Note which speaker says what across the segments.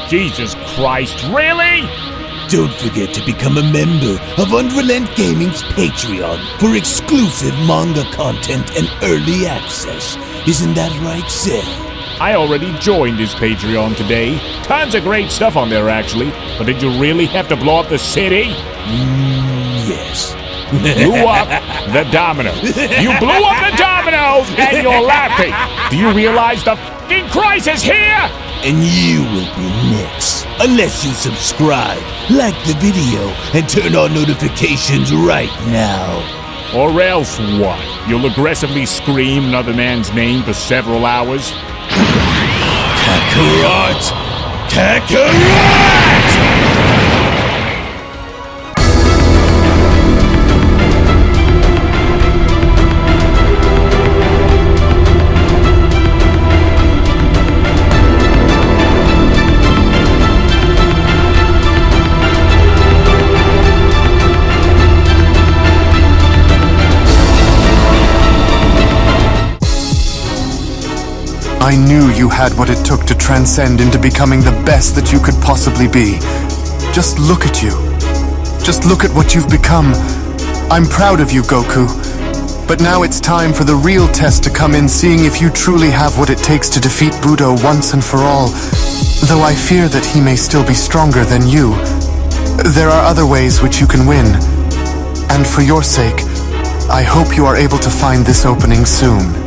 Speaker 1: Jesus Christ, really?
Speaker 2: Don't forget to become a member of UnrealEntGaming's Patreon for exclusive manga content and early access. Isn't that right, Seth?
Speaker 1: I already joined his Patreon today. Tons of great stuff on there, actually. But did you really have to blow up the city?
Speaker 2: Yes.
Speaker 1: Blew up the domino. You blew up the dominoes and you're laughing. Do you realize the f***ing crisis here?
Speaker 2: And you will be next. Unless you subscribe, like the video, and turn on notifications right now.
Speaker 1: Or else what? You'll aggressively scream another man's name for several hours?
Speaker 2: Kakarot! Kakarot!
Speaker 3: I knew you had what it took to transcend into becoming the best that you could possibly be. Just look at you. Just look at what you've become. I'm proud of you, Goku. But now it's time for the real test to come in, seeing if you truly have what it takes to defeat Budo once and for all. Though I fear that he may still be stronger than you. There are other ways which you can win. And for your sake, I hope you are able to find this opening soon.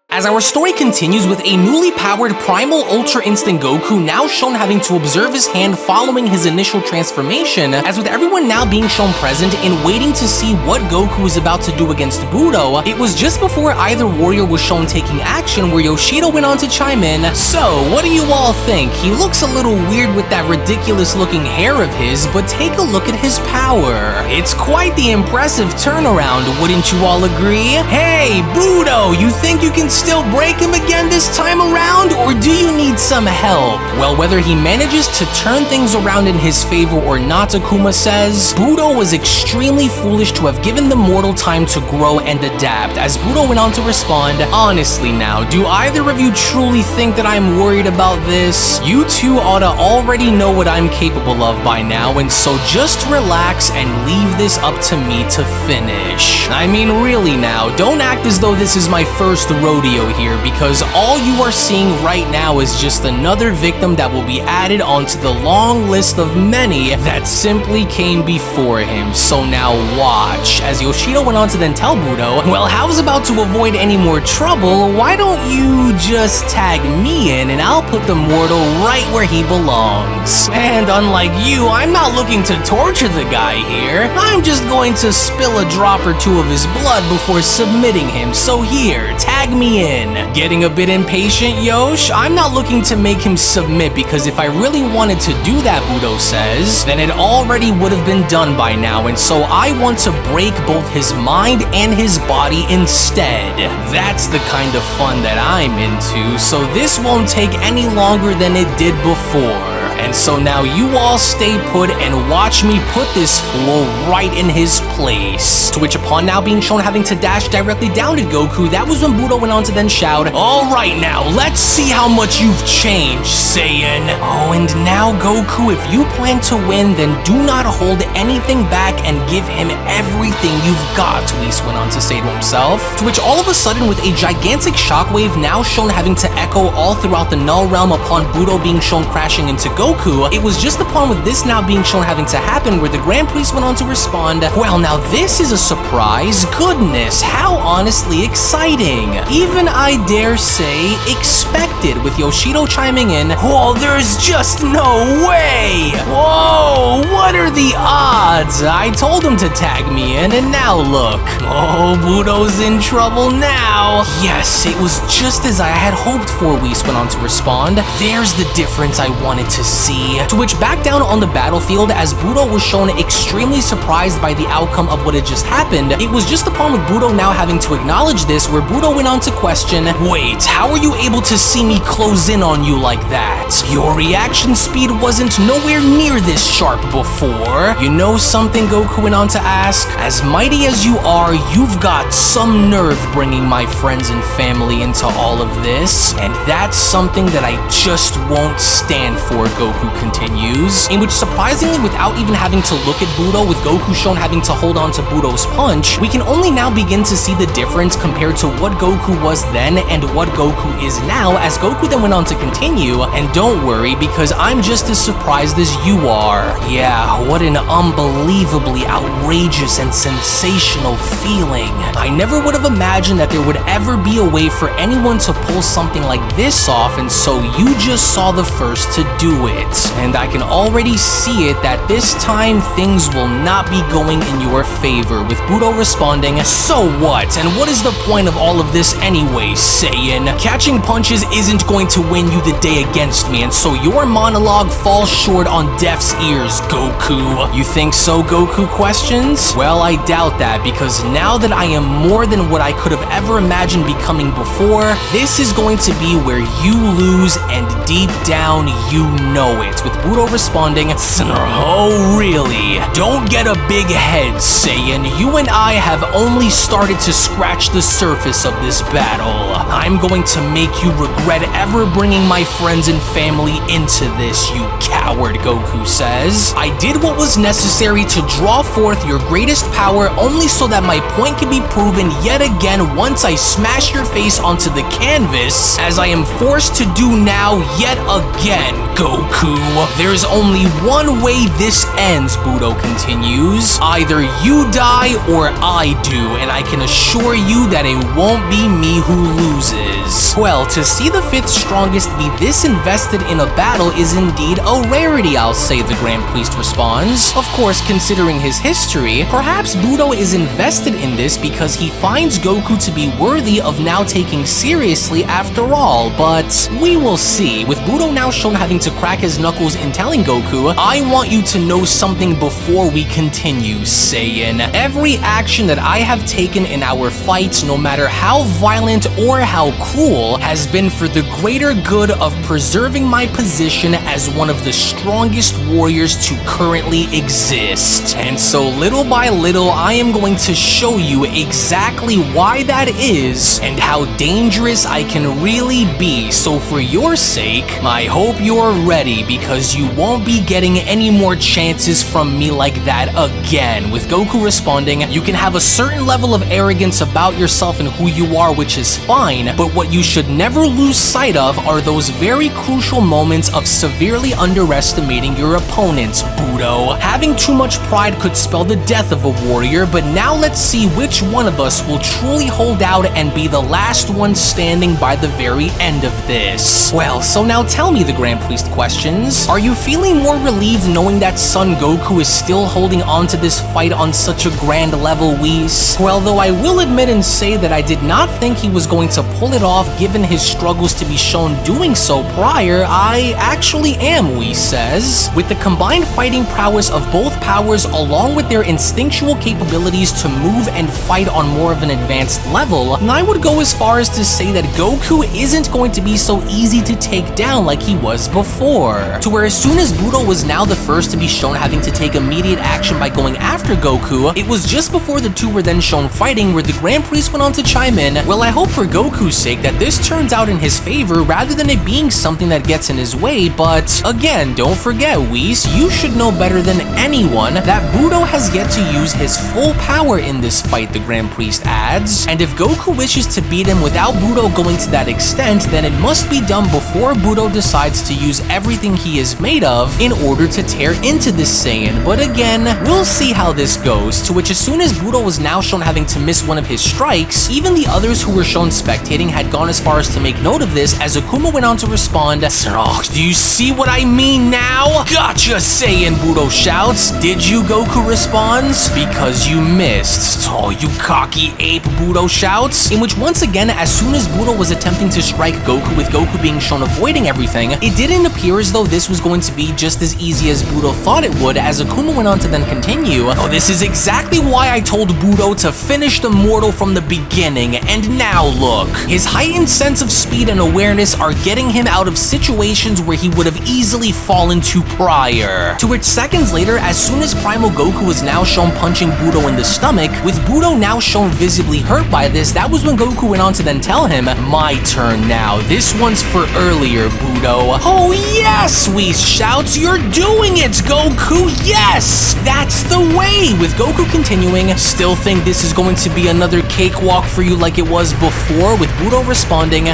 Speaker 4: As our story continues with a newly powered Primal Ultra Instinct Goku now shown having to observe his hand following his initial transformation, as with everyone now being shown present and waiting to see what Goku is about to do against Budo, it was just before either warrior was shown taking action where Yoshida went on to chime in. So, what do you all think? He looks a little weird with that ridiculous looking hair of his, but take a look at his power. It's quite the impressive turnaround, wouldn't you all agree? Hey, Budo, you think you can still break him again this time around, or do you need some help? Well, whether he manages to turn things around in his favor or not, Akuma says, Budo was extremely foolish to have given the mortal time to grow and adapt, as Budo went on to respond, honestly now, do either of you truly think that I'm worried about this? You two ought to already know what I'm capable of by now, and so just relax and leave this up to me to finish. I mean, really now, don't act as though this is my first rodeo here, because all you are seeing right now is just another victim that will be added onto the long list of many that simply came before him. So now watch. As Yoshida went on to then tell Budo, well, how's about to avoid any more trouble, why don't you just tag me in and I'll put the mortal right where he belongs. And unlike you, I'm not looking to torture the guy here. I'm just going to spill a drop or two of his blood before submitting him. So here, tag me in. Getting a bit impatient, Yosh? I'm not looking to make him submit, because if I really wanted to do that, Budo says, then it already would have been done by now, and so I want to break both his mind and his body instead. That's the kind of fun that I'm into, so this won't take any longer than it did before. And so now you all stay put and watch me put this fool right in his place. To which, upon now being shown having to dash directly down to Goku, that was when Budo went on to then shout, alright now, let's see how much you've changed, Saiyan. Oh, and now Goku, if you plan to win, then do not hold anything back and give him everything you've got, Whis went on to say to himself. To which all of a sudden, with a gigantic shockwave now shown having to echo all throughout the Null Realm upon Budo being shown crashing into Goku, it was just upon with this now being shown having to happen where the Grand Priest went on to respond, well, now this is a surprise. Goodness, how honestly exciting. Even, I dare say, expected, with Yoshida chiming in, whoa, there's just no way. Whoa, what are the odds? I told him to tag me in, and now look. Oh, Budo's in trouble now. Yes, it was just as I had hoped for, Whis went on to respond. There's the difference I wanted to see. To which back down on the battlefield, as Budo was shown extremely surprised by the outcome of what had just happened, it was just upon with Budo now having to acknowledge this where Budo went on to question, "Wait, how are you able to see me close in on you like that? Your reaction speed wasn't nowhere near this sharp before." You know something, Goku went on to ask? "As mighty as you are, you've got some nerve bringing my friends and family into all of this, and that's something that I just won't stand for," Goku continues. In which, surprisingly, without even having to look at Budo, with Goku shown having to hold on to Budo's punch, we can only now begin to see the difference compared to what Goku was then and what Goku is now, as Goku then went on to continue, "And don't worry, because I'm just as surprised as you are. Yeah, what an unbelievably outrageous and sensational feeling. I never would have imagined that there would ever be a way for anyone to pull something like this off, and so you just saw the first to do it. And I can already see it that this time things will not be going in your favor," with Budo responding, "So what? And what is the point of all of this anyway, Saiyan? Catching punches isn't going to win you the day against me, and so your monologue falls short on deaf's ears, Goku." "You think so?" Goku questions. "Well, I doubt that, because now that I am more than what I could have ever imagined becoming before, this is going to be where you lose, and deep down you know it," with Budo responding, "Oh really? Don't get a big head, Saiyan. You and I have only started to scratch the surface of this battle. I'm going to make you regret ever bringing my friends and family into this, you coward," Goku says. "I did what was necessary to draw forth your greatest power only so that my point can be proven yet again once I smash your face onto the canvas, as I am forced to do now yet again, Goku. There's only one way this ends," Budo continues. "Either you die or I do, and I can assure you that it won't be me who loses." Well, to see the 5th strongest be this invested in a battle is indeed a rarity, I'll say, the Grand Priest responds. Of course, considering his history, perhaps Budo is invested in this because he finds Goku to be worthy of now taking seriously after all, but we will see. With Budo now shown having to crack his knuckles in telling Goku, "I want you to know something before we continue, Saiyan. Every action that I have taken in our fights, no matter how violent or how cruel, has been for the greater good of preserving my position as one of the strongest warriors to currently exist. And so little by little, I am going to show you exactly why that is and how dangerous I can really be. So for your sake, I hope you're ready, because you won't be getting any more chances from me like that again," with Goku responding, "You can have a certain level of arrogance about yourself and who you are, which is fine, but what you should never lose sight of are those very crucial moments of severely underestimating your opponents, Budo. Having too much pride could spell the death of a warrior, but now let's see which one of us will truly hold out and be the last one standing by the very end of this." Well, so now tell me, the Grand Priest questions, are you feeling more relieved knowing that Son Goku is still holding on to this fight on such a grand level, Whis? Well, though I will admit and say that I did not think he was going to pull it off given his struggles to be shown doing so prior, I actually am, Whis says. With the combined fighting prowess of both powers along with their instinctual capabilities to move and fight on more of an advanced level, I would go as far as to say that Goku isn't going to be so easy to take down like he was before. To where as soon as Budo was now the first to be shown having to take immediate action by going after Goku, it was just before the two were then shown fighting where the Grand Priest went on to chime in, "Well, I hope for Goku's sake that this turns out in his favor rather than it being something that gets in his way, but again, don't forget, Whis, you should know better than anyone that Budo has yet to use his full power in this fight," the Grand Priest adds, "and if Goku wishes to beat him without Budo going to that extent, then it must be done before Budo decides to use everything he is made of in order to tear into this Saiyan, but again, we'll see how this goes." To which as soon as Budo was now shown having to miss one of his strikes, even the others who were shown spectating had gone as far as to make note of this, as Akuma went on to respond, "Oh, do you see what I mean now? Gotcha, Saiyan," Budo shouts. "Did you?" Goku responds. "Because you missed." "Oh, you cocky ape," Budo shouts. In which, once again, as soon as Budo was attempting to strike Goku, with Goku being shown avoiding everything, it didn't appear as though this was going to be just as easy as Budo thought it would, as Akuma went on to then continue, "Oh, this is exactly why I told Budo to finish the mortal from the beginning, and now look. His heightened sense of speed and awareness are getting him out of situations where he would have easily fallen to prior." To which, seconds later, as soon as Primal Goku was now shown punching Budo in the stomach, with Budo now shown visibly hurt by this, that was when Goku went on to then tell him, "My turn now. This one's for earlier, Budo." "Oh yes!" Whis shouts. "You're doing it, Goku! Yes! That's the way!" With Goku continuing, "Still think this is going to be another cakewalk for you like it was before?" With Budo responding,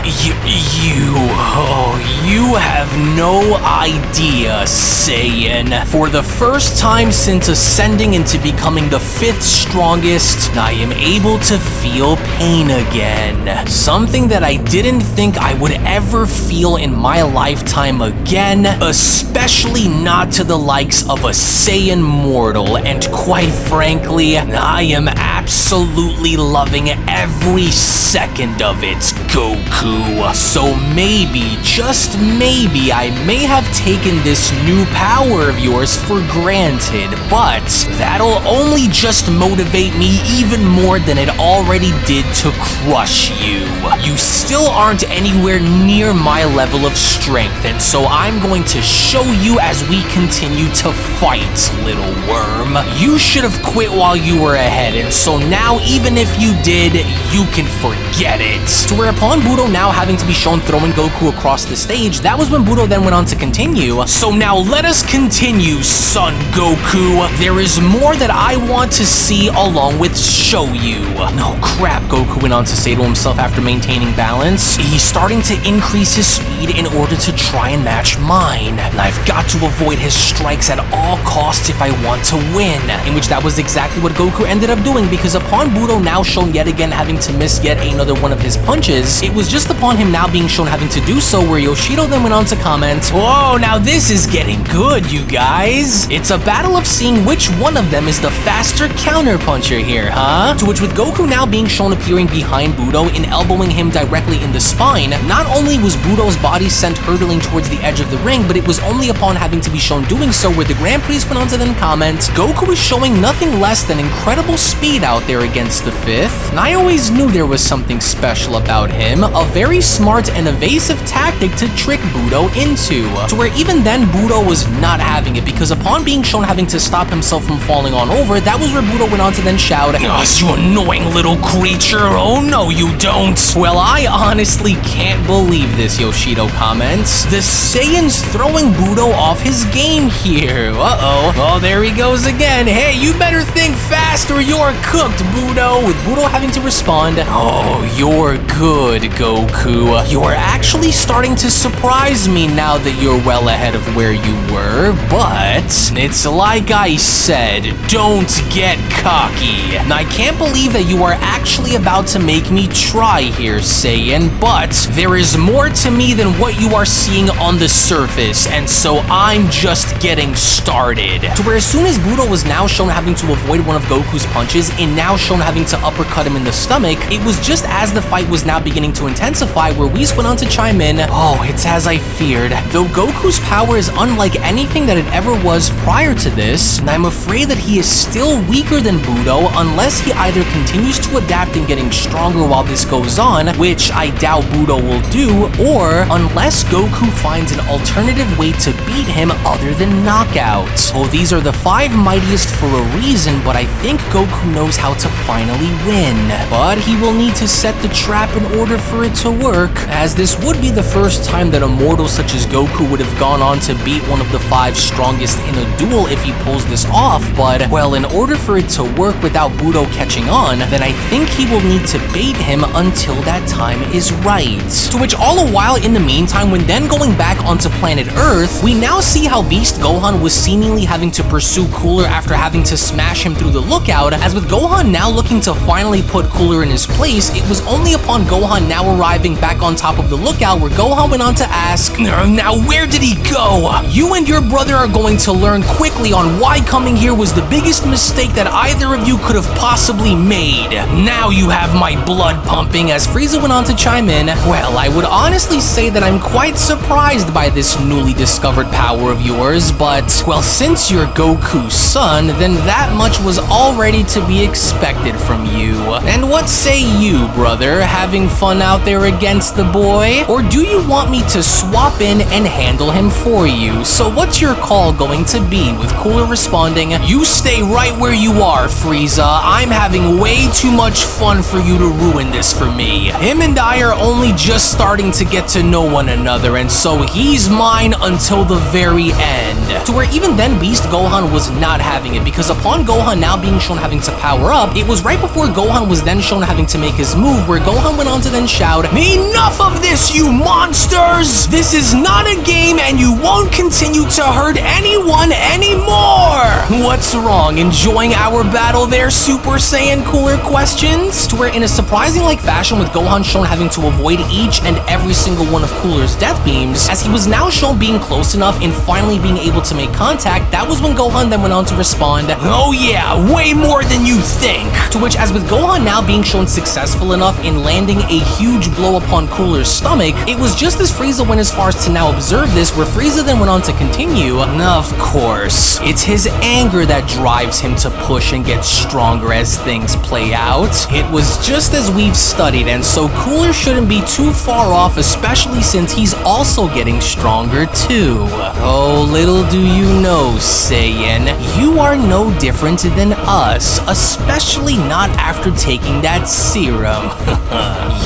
Speaker 4: You have no idea, Saiyan. For the first time since ascending into becoming the 5th strongest, I am able to feel pain again. Something that I didn't think I would ever feel in my lifetime again, especially not to the likes of a Saiyan mortal, and quite frankly, I am absolutely loving every second of it, Goku. So maybe, just maybe, I may have taken this new power of yours for granted, but that'll only just motivate me even more than it already did to crush you. You still aren't anywhere near my level of strength, and so I'm going to show you as we continue to fight, little worm. You should have quit while you were ahead, and so now even if you did, you can forget it. To whereupon Budo now having to be shown throwing Goku across the stage, that was when Budo then went on to continue. "So now let us continue, son Goku. There is more that I want to see along with show you." "No crap," Goku went on to say to himself after maintaining balance. "He's starting to increase his speed in order to try and match mine. And I've got to avoid his strikes at all costs if I want to win." In which that was exactly what Goku ended up doing, because upon Budo now shown yet again having to miss yet another one of his punches, it was just upon him now being shown having to do so where Yoshido then went on to comment, "Whoa, now this is getting good, you guys. It's a battle of seeing which one of them is the faster counterpuncher here, huh?" To which, with Goku now being shown appearing behind Budo and elbowing him directly in the spine, not only was Budo's body sent hurtling towards the edge of the ring, but it was only upon having to be shown doing so where the Grand Priest went on to then comment, "Goku is showing nothing less than incredible speed out there against the 5th, and I always knew there was something special about him, a very smart and evasive tactic to trick Budo into." To where even then Budo was not having it, because upon being shown having to stop himself from falling on over, that was where Budo went on to then shout, "Oh, you annoying little creature, oh no you don't." "Well, I honestly can't believe this," Yoshido comments. "The Saiyan's throwing Budo off his game here. Uh-oh. Oh, there he goes again. Hey, you better think fast or you're cooked, Budo." With Budo having to respond, "Oh, you're good, Goku. You're actually starting to surprise me now that you're well ahead of where you were, but it's like I said, don't get cocky. And I can't believe that you are actually about to make me try here, Saiyan, but there is more to me than what you are seeing on the surface, and so I'm just getting started." To where as soon as Budo was now shown having to avoid one of Goku's punches and now shown having to uppercut him in the stomach, it was just as the fight was now beginning to intensify where Whis went on to chime in, "Oh, it's as I feared. Though Goku's power is unlike anything that it ever was prior to this, and I'm afraid that he is still weaker than Budo unless he either continues to adapt and getting stronger while this goes on, which I doubt Budo will do, or unless Goku finds an alternative way to beat him other than knockout. Oh, these are the 5 mightiest for a reason, but I think Goku knows how to finally win. But he will need to set the trap in order for it to work, as this would be the first time that a mortal such as Goku would have gone on to beat one of the 5 strongest in a duel if he pulls this off, but, well, in order for it to work without Budo catching on, then I think he will need to bait him until that time is right." To which all the while in the meantime, when then going back onto planet Earth, we now see how Beast Gohan was seemingly having to pursue Cooler after having to smash him through the lookout, as with Gohan now looking to finally put Cooler in his place, it was only upon Gohan Gohan now arriving back on top of the lookout, where Gohan went on to ask, "Now where did he go? You and your brother are going to learn quickly on why coming here was the biggest mistake that either of you could have possibly made. Now you have my blood pumping," as Frieza went on to chime in. "Well, I would honestly say that I'm quite surprised by this newly discovered power of yours, but, well, since you're Goku's son, then that much was already to be expected from you. And what say you, brother? Having fun out there against the boy? Or do you want me to swap in and handle him for you? So what's your call going to be?" With Cooler responding, "You stay right where you are, Frieza. I'm having way too much fun for you to ruin this for me. Him and I are only just starting to get to know one another, and so he's mine until the very end." To where even then Beast Gohan was not having it, because upon Gohan now being shown having to power up, it was right before Gohan was then shown having to make his move, where Gohan went on to then shout, "Enough of this, you monsters! This is not a game and you won't continue to hurt anyone anymore!" "What's wrong? Enjoying our battle there, Super Saiyan?" Cooler questions. To where in a surprising like fashion, with Gohan shown having to avoid each and every single one of Cooler's death beams, as he was now shown being close enough and finally being able to make contact, that was when Gohan then went on to respond, "Oh yeah, way more than you think." To which, as with Gohan now being shown successful enough in landing a huge blow upon Cooler's stomach, it was just as Frieza went as far as to now observe this, where Frieza then went on to continue, "Of course, it's his anger that drives him to push and get stronger as things play out. It was just as we've studied, and so Cooler shouldn't be too far off, especially since he's also getting stronger too. Oh, little do you know, Saiyan, you are no different than us, especially not after taking that serum.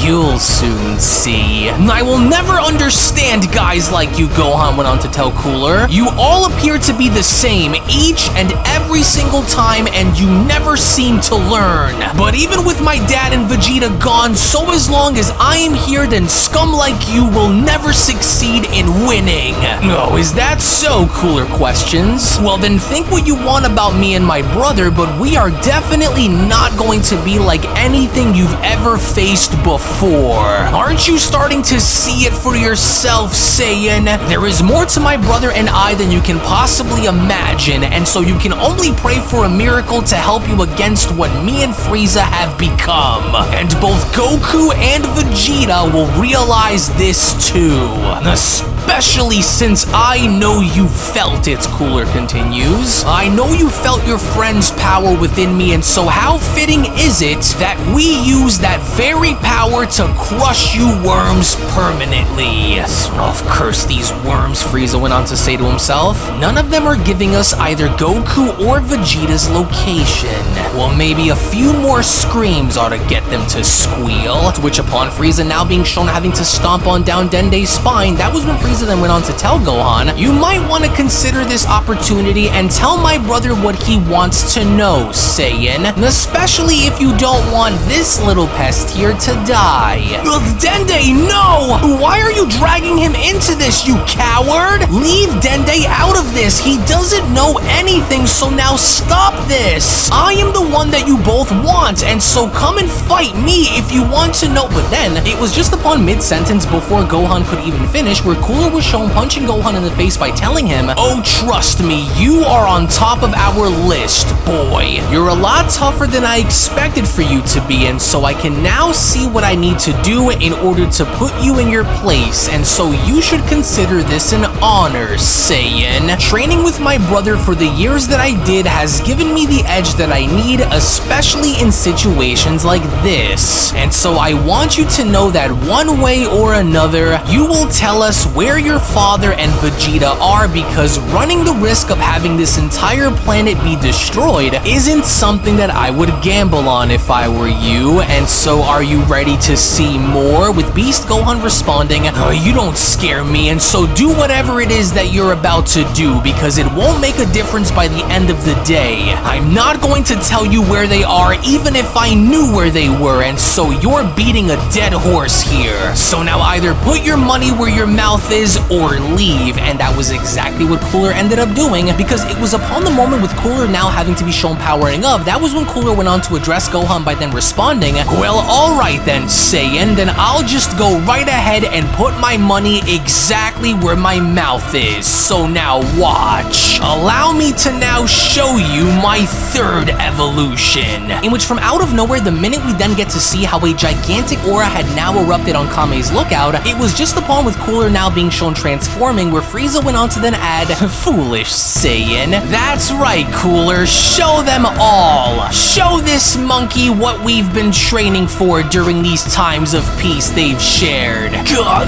Speaker 4: You'll soon see." "I will never understand guys like you," Gohan went on to tell Cooler. "You all appear to be the same each and every single time, and you never seem to learn. But even with my dad and Vegeta gone, so as long as I am here, then scum like you will never succeed in winning." "Oh, is that so?" Cooler questions. "Well, then think what you want about me and my brother, but we are definitely not going to be like anything you've ever faced before. Aren't you starting to see it for yourself, Saiyan? There is more to my brother and I than you can possibly imagine, and so you can only pray for a miracle to help you against what me and Frieza have become. And both Goku and Vegeta will realize this too. Especially since I know you felt it," Cooler continues. "I know you felt your friend's power within me, and so how fitting is it that we use that very power to crush you worms permanently?" "Of course, these worms," Frieza went on to say to himself. "None of them are giving us either Goku or Vegeta's location. Well, maybe a few more screams ought to get them to squeal." To which, upon Frieza now being shown having to stomp on down Dende's spine, that was when Frieza then went on to tell Gohan, "You might want to consider this opportunity and tell my brother what he wants to know, Saiyan, especially if you don't want this little pest here to die." "Dende, no! Why are you dragging him into this, you coward? Leave Dende out of this. He doesn't know anything, so now stop this. I am the one that you both want, and so come and fight me if you want to know." But then, it was just upon mid-sentence before Gohan could even finish, where Cooler was shown punching Gohan in the face by telling him, "Oh, trust me, you are on top of our list, boy. You're a lot tougher than I expected for you to be, and so I can now see what I need to do in order to put you in your place, and so you should consider this an honor, Saiyan. Training with my brother for the years that I did has given me the edge that I need, especially in situations like this. And so I want you to know that one way or another, you will tell us where your father and Vegeta are, because running the risk of having this entire planet be destroyed isn't something that I would gamble on if I were you. And so are you ready to see more?" With Beast Gohan responding, "Oh, you don't scare me, and so do whatever it is that you're about to do, because it won't make a difference by the end of the day. I'm not going to tell you where they are, even if I knew where they were, and so you're beating a dead horse here. So now either put your money where your mouth is is or leave, and that was exactly what Cooler ended up doing, because it was upon the moment with Cooler now having to be shown powering up, that was when Cooler went on to address Gohan by then responding, well, alright then, Saiyan, then I'll just go right ahead and put my money exactly where my mouth is. So now watch. Allow me to now show you my third evolution, in which from out of nowhere, the minute we then get to see how a gigantic aura had now erupted on Kame's lookout, it was just upon with Cooler now being shown transforming, where Frieza went on to then add, foolish Saiyan. That's right, Cooler, show them all. Show this monkey what we've been training for during these times of peace they've shared. God,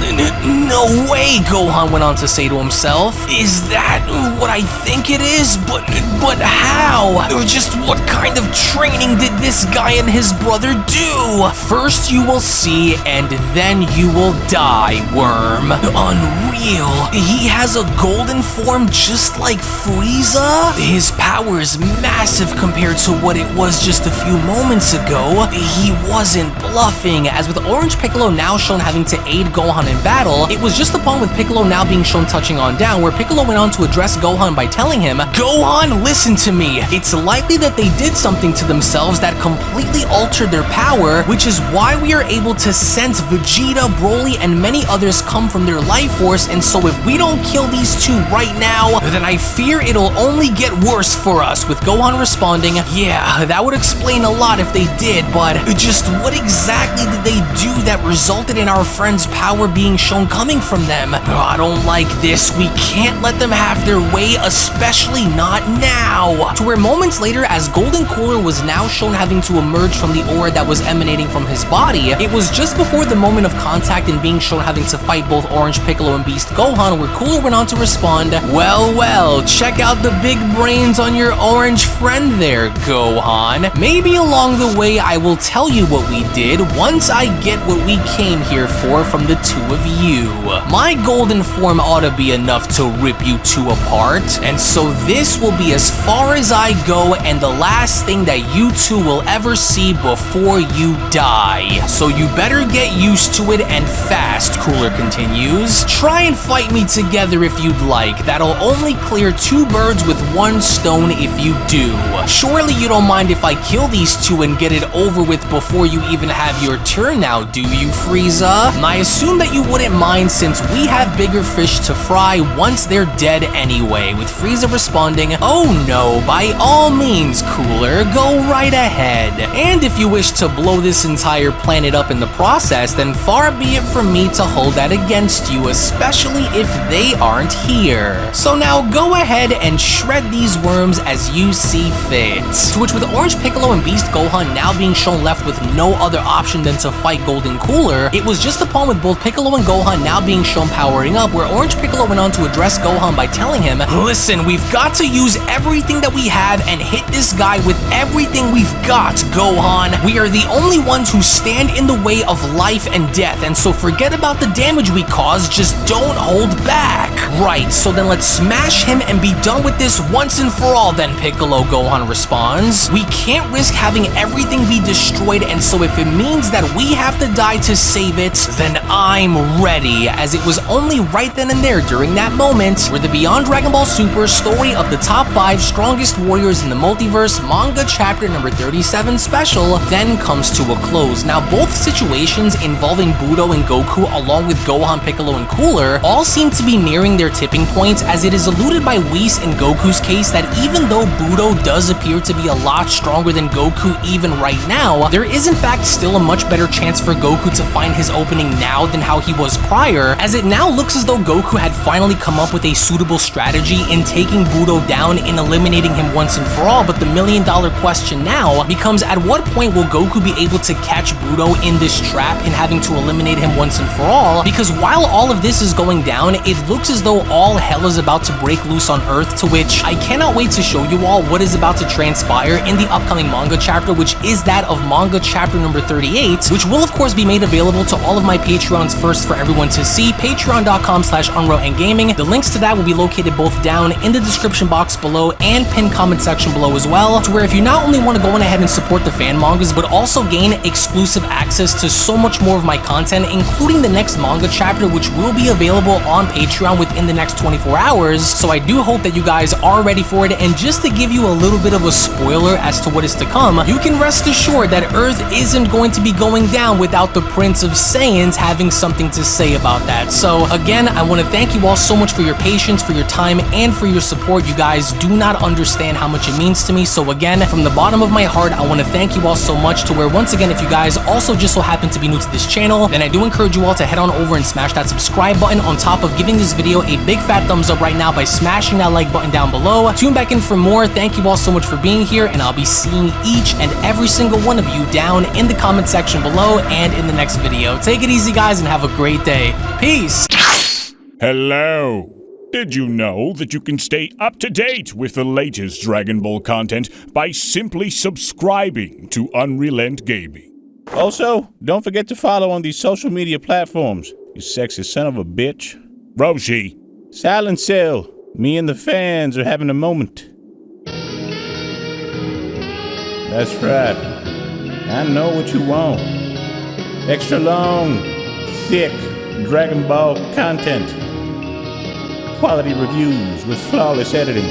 Speaker 4: no way, Gohan went on to say to himself. Is that what I think it is? But how? Or just what kind of training did this guy and his brother do? First you will see, and then you will die, worm. Unreal. He has a golden form just like Frieza? His power is massive compared to what it was just a few moments ago. He wasn't bluffing, as with Orange Piccolo now shown having to aid Gohan in battle, it was just upon with Piccolo now being shown touching on down, where Piccolo went on to address Gohan by telling him, Gohan, listen to me. It's likely that they did something to themselves that completely altered their power, which is why we are able to sense Vegeta, Broly, and many others come from their life force, and so if we don't kill these two right now, then I fear it'll only get worse for us, with Gohan responding, yeah, that would explain a lot if they did, but just what exactly did they do that resulted in our friend's power being shown coming from them? I don't like this. We can't let them have their way, especially not now. To where moments later, as Golden Cooler was now shown having to emerge from the aura that was emanating from his body, it was just before the moment of contact and being shown having to fight both Orange Piccolo and Beast Gohan, where Cooler went on to respond, well, check out the big brains on your orange friend there, Gohan. Maybe along the way I will tell you what we did once I get what we came here for from the two of you. My golden form ought to be enough to rip you two apart, and so this will be as far as I go and the last thing that you two will ever see before you die. So you better get used to it, and fast, Cooler continues. Try and fight me together if you'd like. That'll only clear two birds with one stone if you do. Surely you don't mind if I kill these two and get it over with before you even have your turn now, do you, Frieza? And I assume that you wouldn't mind since we have bigger fish to fry once they're dead anyway, with Frieza responding, oh no, by all means, Cooler, go right ahead. And if you wish to blow this entire planet up in the process, then far be it from me to hold that against you, especially if they aren't here. So now go ahead and shred these worms as you see fit. To which with Orange Piccolo and Beast Gohan now being shown left with no other option than to fight Golden Cooler, it was just upon with both Piccolo and Gohan now being shown powering up, where Orange Piccolo went on to address Gohan by telling him, listen, we've got to use everything that we have and hit this guy with everything we've got, Gohan. We are the only ones who stand in the way of life and death, and so forget about the damage we cause, just don't hold back. Right, so then let's smash him and be done with this once and for all then, Piccolo, Gohan responds. We can't risk having everything be destroyed, and so if it means that we have to die to save it, then I'm ready, as it was only right then and there during that moment where the Beyond Dragon Ball Super story of the top 5 strongest warriors in the multiverse manga chapter number 37 special then comes to a close. Now both situations involving Budo and Goku along with Gohan, Piccolo, and Cooler all seem to be nearing their tipping points, as it is alluded by Whis in Goku's case that even though Budo does appear to be a lot stronger than Goku even right now, there is in fact still a much better chance for Goku to find his opening now than how he was prior, as it now looks as though Goku had finally come up with a suitable strategy in taking Budo down, in eliminating him once and for all. But the million-dollar question now becomes, at what point will Goku be able to catch Budo in this trap in having to eliminate him once and for all? Because while all of this is going down, it looks as though all hell is about to break loose on Earth, to which I cannot wait to show you all what is about to transpire in the upcoming manga chapter, which is that of manga chapter number 38, which will of course be made available to all of my Patreons first for everyone to see, patreon.com/UnrealEntGaming. The links to that will be located both down in the description box below and pinned comment section below as well, to where if you not only want to go on ahead and support the fan mangas, but also gain exclusive access to so much more of my content, including the next manga chapter, which will be be available on Patreon within the next 24 hours, so I do hope that you guys are ready for it. And just to give you a little bit of a spoiler as to what is to come, you can rest assured that Earth isn't going to be going down without the Prince of Saiyans having something to say about that. So again, I want to thank you all so much for your patience, for your time, and for your support. You guys do not understand how much it means to me. So again, from the bottom of my heart, I want to thank you all so much, to where once again, if you guys also just so happen to be new to this channel, then I do encourage you all to head on over and smash that subscribe button, on top of giving this video a big fat thumbs up right now by smashing that like button down below. Tune back in for more. Thank you all so much for being here, and I'll be seeing each and every single one of you down in the comment section below and in the next video. Take it easy, guys, and have a great day. Peace.
Speaker 1: Hello. Did you know that you can stay up to date with the latest Dragon Ball content by simply subscribing to UnrealEntGaming?
Speaker 5: Also, don't forget to follow on these social media platforms, you sexy son of a bitch.
Speaker 1: Roshi.
Speaker 5: Silent Cell, me and the fans are having a moment. That's right. I know what you want. Extra long, thick Dragon Ball content. Quality reviews with flawless editing.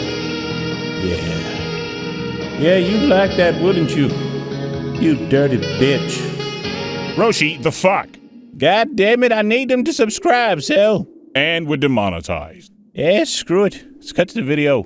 Speaker 5: Yeah, you'd like that, wouldn't you? You dirty bitch.
Speaker 1: Roshi, the fuck?
Speaker 5: God damn it, I need them to subscribe, Cell.
Speaker 1: And we're demonetized.
Speaker 5: Yeah, screw it. Let's cut to the video.